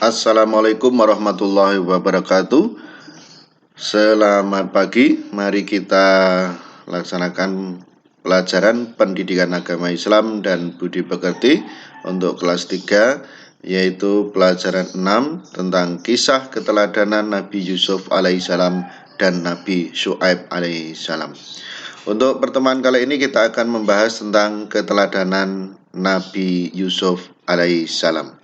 Assalamualaikum warahmatullahi wabarakatuh. Selamat pagi, mari kita laksanakan pelajaran pendidikan agama Islam dan budi pekerti untuk kelas 3, yaitu pelajaran 6 tentang kisah keteladanan Nabi Yusuf alaihissalam dan Nabi Syu'aib alaihissalam. Untuk pertemuan kali ini kita akan membahas tentang keteladanan Nabi Yusuf alaihissalam.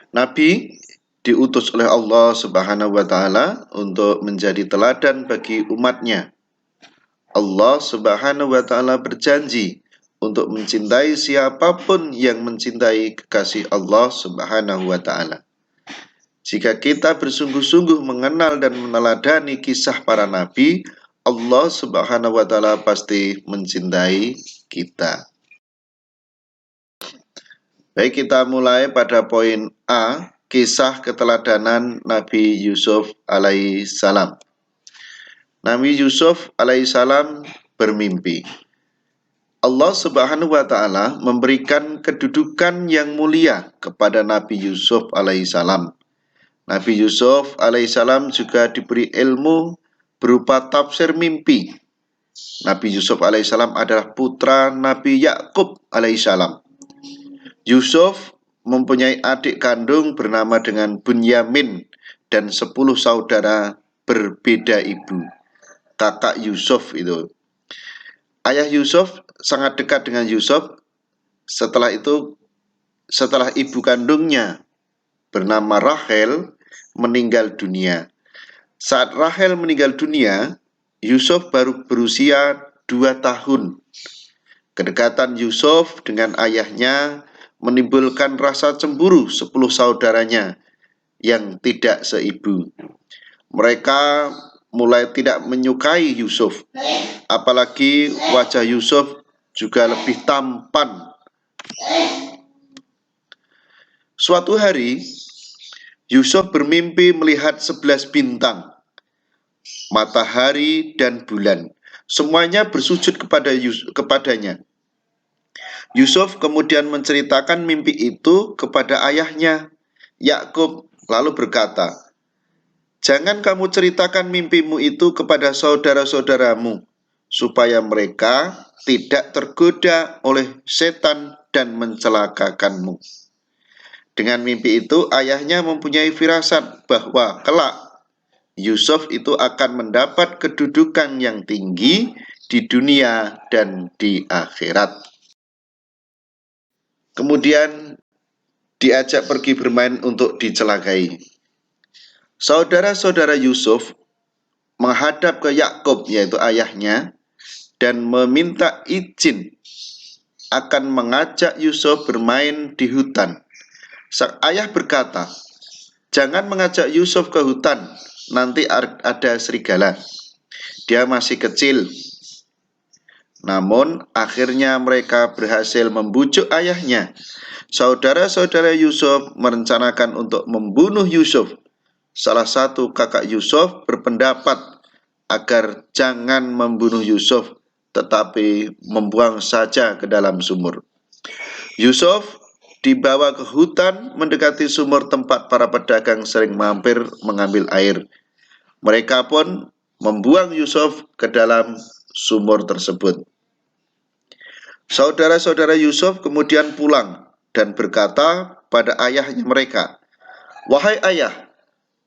Nabi diutus oleh Allah Subhanahu wa Ta'ala untuk menjadi teladan bagi umatnya. Allah Subhanahu wa Ta'ala berjanji untuk mencintai siapapun yang mencintai kekasih Allah Subhanahu wa Ta'ala. Jika kita bersungguh-sungguh mengenal dan meneladani kisah para nabi, Allah Subhanahu wa Ta'ala pasti mencintai kita. Baik, kita mulai pada poin A, kisah keteladanan Nabi Yusuf alaihissalam. Nabi Yusuf alaihissalam bermimpi. Allah Subhanahu wa Ta'ala memberikan kedudukan yang mulia kepada Nabi Yusuf alaihissalam. Nabi Yusuf alaihissalam juga diberi ilmu berupa tafsir mimpi. Nabi Yusuf alaihissalam adalah putra Nabi Yakub alaihissalam. Yusuf mempunyai adik kandung bernama dengan Bunyamin dan 10 saudara berbeda ibu. Kakak Yusuf itu. Ayah Yusuf sangat dekat dengan Yusuf. Setelah ibu kandungnya bernama Rahel meninggal dunia. Saat Rahel meninggal dunia, Yusuf baru berusia 2 tahun. Kedekatan Yusuf dengan ayahnya menimbulkan rasa cemburu 10 saudaranya yang tidak seibu. Mereka mulai tidak menyukai Yusuf, apalagi wajah Yusuf juga lebih tampan. Suatu hari, Yusuf bermimpi melihat 11 bintang, matahari dan bulan. Semuanya bersujud kepadanya. Yusuf kemudian menceritakan mimpi itu kepada ayahnya, Yakub, lalu berkata, "Jangan kamu ceritakan mimpimu itu kepada saudara-saudaramu, supaya mereka tidak tergoda oleh setan dan mencelakakanmu." Dengan mimpi itu, ayahnya mempunyai firasat bahwa kelak Yusuf itu akan mendapat kedudukan yang tinggi di dunia dan di akhirat. Kemudian diajak pergi bermain untuk dicelakai. Saudara-saudara Yusuf menghadap ke Yakub, yaitu ayahnya, dan meminta izin akan mengajak Yusuf bermain di hutan. Sang ayah berkata, "Jangan mengajak Yusuf ke hutan, nanti ada serigala. Dia masih kecil." Namun akhirnya mereka berhasil membujuk ayahnya. Saudara-saudara Yusuf merencanakan untuk membunuh Yusuf. Salah satu kakak Yusuf berpendapat agar jangan membunuh Yusuf, tetapi membuang saja ke dalam sumur. Yusuf dibawa ke hutan mendekati sumur tempat para pedagang sering mampir mengambil air. Mereka pun membuang Yusuf ke dalam sumur tersebut. Saudara-saudara Yusuf kemudian pulang dan berkata pada ayahnya mereka, "Wahai ayah,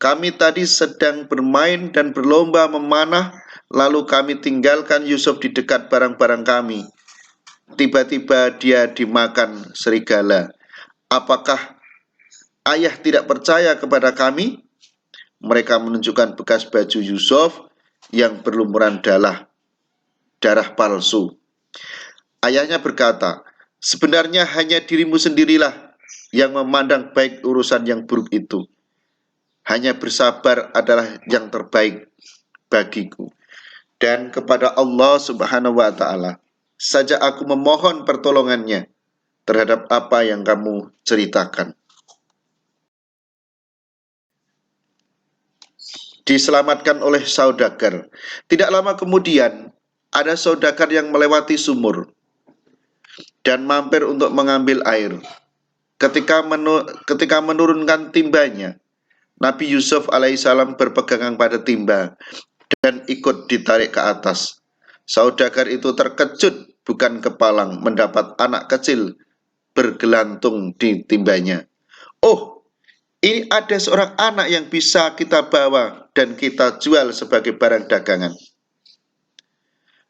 kami tadi sedang bermain dan berlomba memanah, lalu kami tinggalkan Yusuf di dekat barang-barang kami. Tiba-tiba dia dimakan serigala. Apakah ayah tidak percaya kepada kami?" Mereka menunjukkan bekas baju Yusuf yang berlumuran darah palsu. Ayahnya berkata, "Sebenarnya hanya dirimu sendirilah yang memandang baik urusan yang buruk itu. Hanya bersabar adalah yang terbaik bagiku. Dan kepada Allah Subhanahu wa Ta'ala saja aku memohon pertolongannya terhadap apa yang kamu ceritakan." Diselamatkan oleh saudagar. Tidak lama kemudian, ada saudagar yang melewati sumur dan mampir untuk mengambil air. Ketika menurunkan timbanya, Nabi Yusuf alaihissalam berpegangan pada timba dan ikut ditarik ke atas. Saudagar itu terkejut bukan kepalang mendapat anak kecil bergelantung di timbanya. Oh, ini ada seorang anak yang bisa kita bawa dan kita jual sebagai barang dagangan.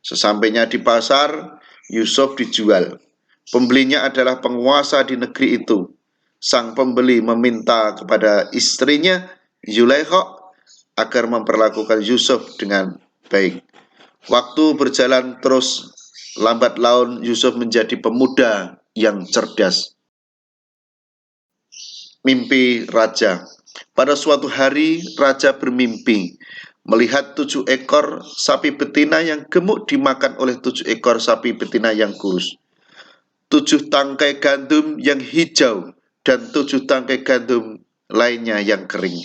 Sesampainya di pasar, Yusuf dijual. Pembelinya adalah penguasa di negeri itu. Sang pembeli meminta kepada istrinya, Zulaikha, agar memperlakukan Yusuf dengan baik. Waktu berjalan terus, lambat laun Yusuf menjadi pemuda yang cerdas. Mimpi raja. Pada suatu hari, raja bermimpi melihat 7 ekor sapi betina yang gemuk dimakan oleh 7 ekor sapi betina yang kurus. 7 tangkai gandum yang hijau dan 7 tangkai gandum lainnya yang kering.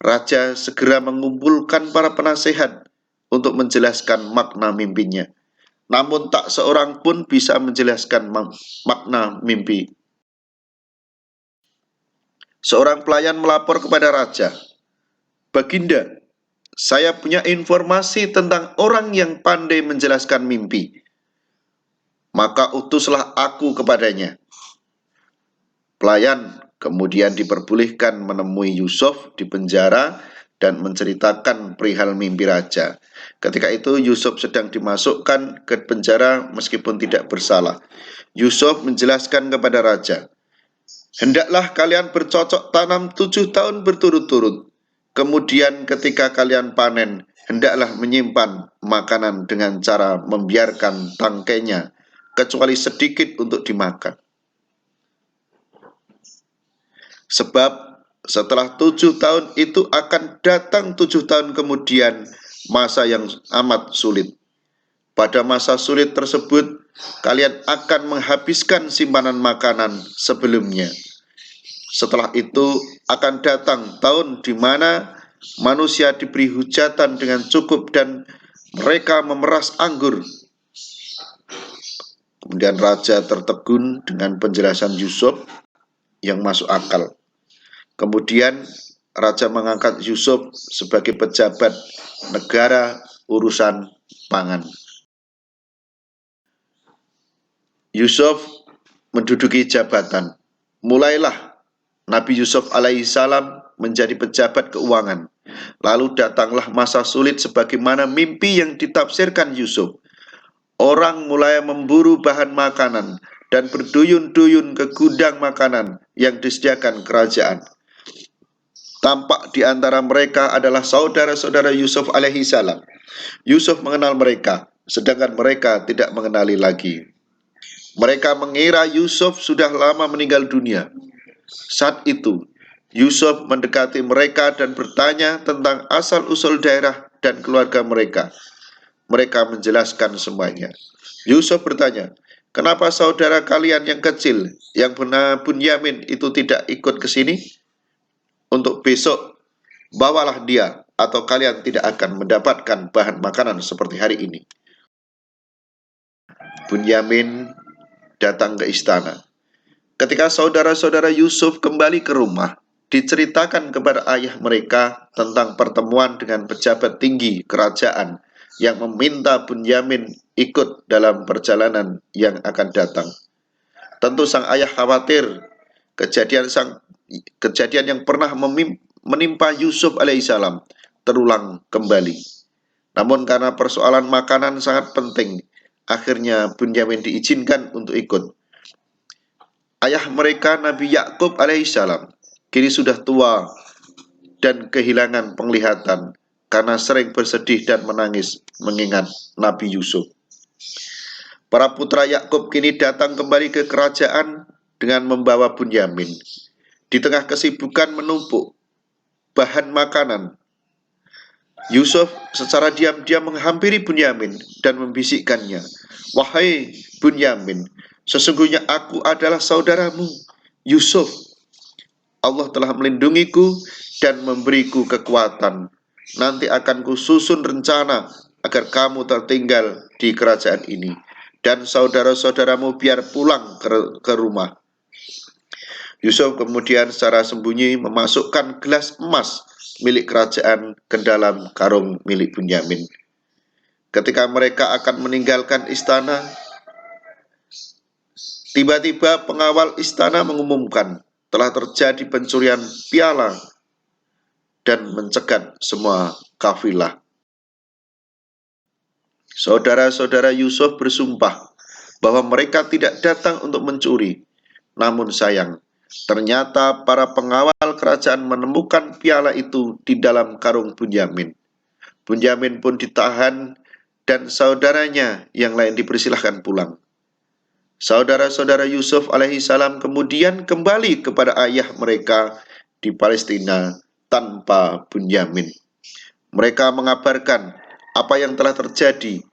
Raja segera mengumpulkan para penasehat untuk menjelaskan makna mimpinya. Namun tak seorang pun bisa menjelaskan makna mimpi. Seorang pelayan melapor kepada raja, "Baginda, saya punya informasi tentang orang yang pandai menjelaskan mimpi. Maka utuslah aku kepadanya." Pelayan kemudian diperbolehkan menemui Yusuf di penjara dan menceritakan perihal mimpi raja. Ketika itu Yusuf sedang dimasukkan ke penjara meskipun tidak bersalah. Yusuf menjelaskan kepada raja, "Hendaklah kalian bercocok tanam 7 tahun berturut-turut. Kemudian ketika kalian panen, hendaklah menyimpan makanan dengan cara membiarkan tangkainya, kecuali sedikit untuk dimakan. Sebab setelah 7 tahun itu akan datang 7 tahun kemudian masa yang amat sulit. Pada masa sulit tersebut, kalian akan menghabiskan simpanan makanan sebelumnya. Setelah itu akan datang tahun di mana manusia diberi hujatan dengan cukup dan mereka memeras anggur." Kemudian raja tertegun dengan penjelasan Yusuf yang masuk akal. Kemudian raja mengangkat Yusuf sebagai pejabat negara urusan pangan. Yusuf menduduki jabatan. Mulailah Nabi Yusuf alaihissalam menjadi pejabat keuangan. Lalu datanglah masa sulit sebagaimana mimpi yang ditafsirkan Yusuf. Orang mulai memburu bahan makanan dan berduyun-duyun ke gudang makanan yang disediakan kerajaan. Tampak di antara mereka adalah saudara-saudara Yusuf alaihissalam. Yusuf mengenal mereka, sedangkan mereka tidak mengenali lagi. Mereka mengira Yusuf sudah lama meninggal dunia. Saat itu, Yusuf mendekati mereka dan bertanya tentang asal-usul daerah dan keluarga mereka. Mereka menjelaskan semuanya. Yusuf bertanya, "Kenapa saudara kalian yang kecil, yang bernama Bunyamin itu tidak ikut ke sini? Untuk besok, bawalah dia, atau kalian tidak akan mendapatkan bahan makanan seperti hari ini." Bunyamin datang ke istana. Ketika saudara-saudara Yusuf kembali ke rumah, diceritakan kepada ayah mereka tentang pertemuan dengan pejabat tinggi kerajaan yang meminta Bunyamin ikut dalam perjalanan yang akan datang. Tentu sang ayah khawatir kejadian yang pernah menimpa Yusuf alaihissalam terulang kembali. Namun karena persoalan makanan sangat penting, akhirnya Bunyamin diizinkan untuk ikut. Ayah mereka Nabi Yakub alaihissalam kini sudah tua dan kehilangan penglihatan karena sering bersedih dan menangis mengingat Nabi Yusuf. Para putra Yakub kini datang kembali ke kerajaan dengan membawa Bunyamin. Di tengah kesibukan menumpuk bahan makanan, Yusuf secara diam-diam menghampiri Bunyamin dan membisikkannya, "Wahai Bunyamin, sesungguhnya aku adalah saudaramu, Yusuf. Allah telah melindungiku dan memberiku kekuatan. Nanti akan kususun rencana agar kamu tertinggal di kerajaan ini. dan saudara-saudaramu biar pulang ke rumah. Yusuf kemudian secara sembunyi memasukkan gelas emas milik kerajaan ke dalam karung milik Bunyamin. Ketika mereka akan meninggalkan istana, tiba-tiba pengawal istana mengumumkan telah terjadi pencurian piala dan mencegat semua kafilah. Saudara-saudara Yusuf bersumpah bahwa mereka tidak datang untuk mencuri. Namun sayang, ternyata para pengawal kerajaan menemukan piala itu di dalam karung Bunyamin. Bunyamin pun ditahan dan saudaranya yang lain dipersilahkan pulang. Saudara-saudara Yusuf alaihissalam kemudian kembali kepada ayah mereka di Palestina tanpa Bunyamin. Mereka mengabarkan apa yang telah terjadi.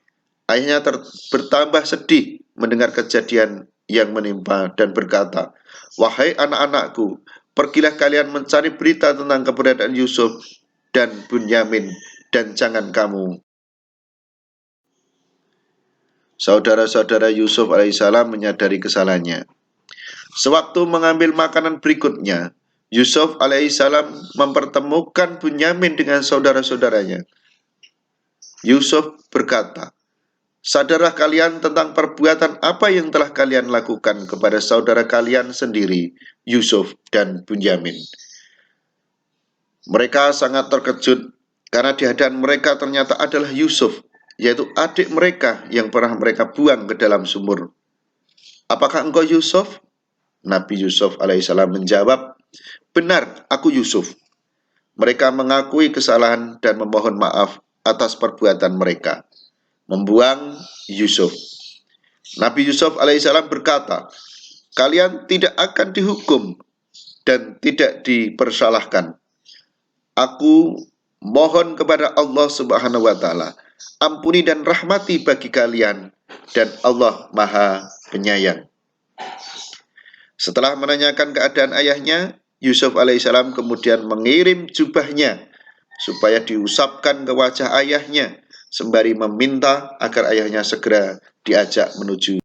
Ayahnya bertambah sedih mendengar kejadian yang menimpa dan berkata, "Wahai anak-anakku, pergilah kalian mencari berita tentang keberadaan Yusuf dan Bunyamin, dan jangan kamu." Saudara-saudara Yusuf alaihissalam menyadari kesalahannya. Sewaktu mengambil makanan berikutnya, Yusuf alaihissalam mempertemukan Bunyamin dengan saudara-saudaranya. Yusuf berkata, "Sadarlah kalian tentang perbuatan apa yang telah kalian lakukan kepada saudara kalian sendiri, Yusuf dan Bunyamin." Mereka sangat terkejut karena di hadapan mereka ternyata adalah Yusuf, yaitu adik mereka yang pernah mereka buang ke dalam sumur. "Apakah engkau Yusuf?" Nabi Yusuf alaihissalam menjawab, "Benar, aku Yusuf." Mereka mengakui kesalahan dan memohon maaf atas perbuatan mereka, membuang Yusuf. Nabi Yusuf alaihissalam berkata, "Kalian tidak akan dihukum dan tidak dipersalahkan. Aku mohon kepada Allah Subhanahu wa Ta'ala, ampuni dan rahmati bagi kalian, dan Allah Maha Penyayang." Setelah menanyakan keadaan ayahnya, Yusuf alaihissalam kemudian mengirim jubahnya supaya diusapkan ke wajah ayahnya, sembari meminta agar ayahnya segera diajak menuju.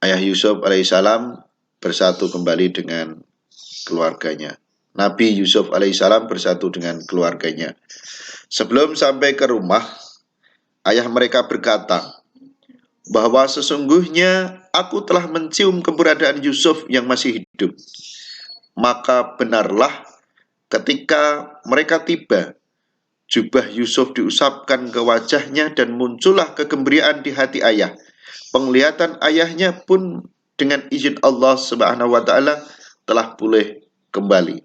Ayah Yusuf alaihissalam bersatu kembali dengan keluarganya. Nabi Yusuf alaihissalam bersatu dengan keluarganya. Sebelum sampai ke rumah, ayah mereka berkata bahwa sesungguhnya aku telah mencium keberadaan Yusuf yang masih hidup. Maka benarlah ketika mereka tiba, jubah Yusuf diusapkan ke wajahnya dan muncullah kegembiraan di hati ayah. Penglihatan ayahnya pun dengan izin Allah Subhanahu wa Ta'ala telah pulih kembali.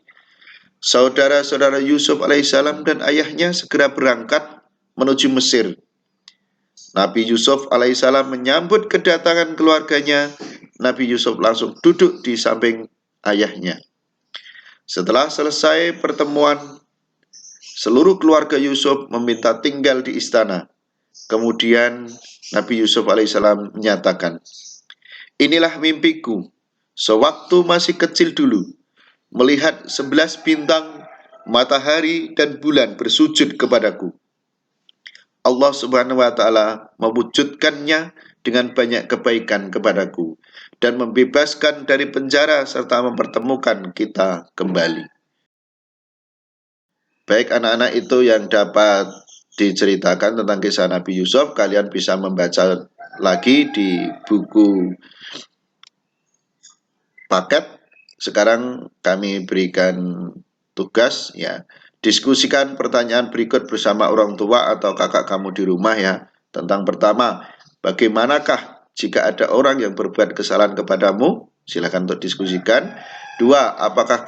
Saudara-saudara Yusuf alaihissalam dan ayahnya segera berangkat menuju Mesir. Nabi Yusuf alaihissalam menyambut kedatangan keluarganya. Nabi Yusuf langsung duduk di samping ayahnya. Setelah selesai pertemuan, seluruh keluarga Yusuf meminta tinggal di istana. Kemudian Nabi Yusuf alaihissalam menyatakan, "Inilah mimpiku sewaktu masih kecil dulu, melihat 11 bintang, matahari, dan bulan bersujud kepadaku. Allah Subhanahu wa Ta'ala mewujudkannya dengan banyak kebaikan kepadaku dan membebaskan dari penjara serta mempertemukan kita kembali." Baik anak-anak, itu yang dapat diceritakan tentang kisah Nabi Yusuf. Kalian bisa membaca lagi di buku paket. Sekarang kami berikan tugas, ya, diskusikan pertanyaan berikut bersama orang tua atau kakak kamu di rumah, ya. Tentang pertama, bagaimanakah jika ada orang yang berbuat kesalahan kepadamu? Silakan untuk diskusikan. Dua, apakah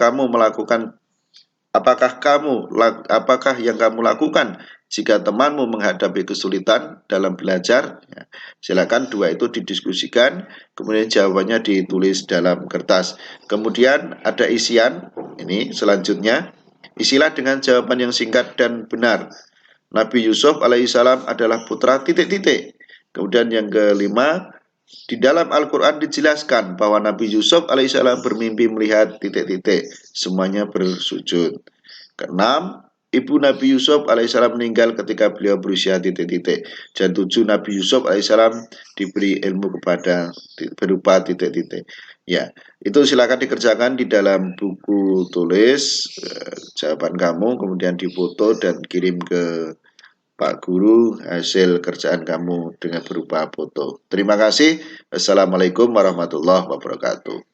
yang kamu lakukan jika temanmu menghadapi kesulitan dalam belajar? Ya, silakan dua itu didiskusikan, kemudian jawabannya ditulis dalam kertas. Kemudian ada isian, ini selanjutnya, isilah dengan jawaban yang singkat dan benar. Nabi Yusuf alaihissalam adalah putra titik-titik. Kemudian yang kelima, di dalam Al-Quran dijelaskan bahwa Nabi Yusuf alaihissalam bermimpi melihat titik-titik, semuanya bersujud. Keenam, ibu Nabi Yusuf alaihissalam meninggal ketika beliau berusia titik-titik. Dan 7 Nabi Yusuf alaihissalam diberi ilmu kepada berupa titik-titik. Ya, itu silakan dikerjakan di dalam buku tulis jawaban kamu, kemudian difoto dan kirim ke Pak Guru hasil kerjaan kamu dengan berupa foto. Terima kasih. Assalamualaikum warahmatullahi wabarakatuh.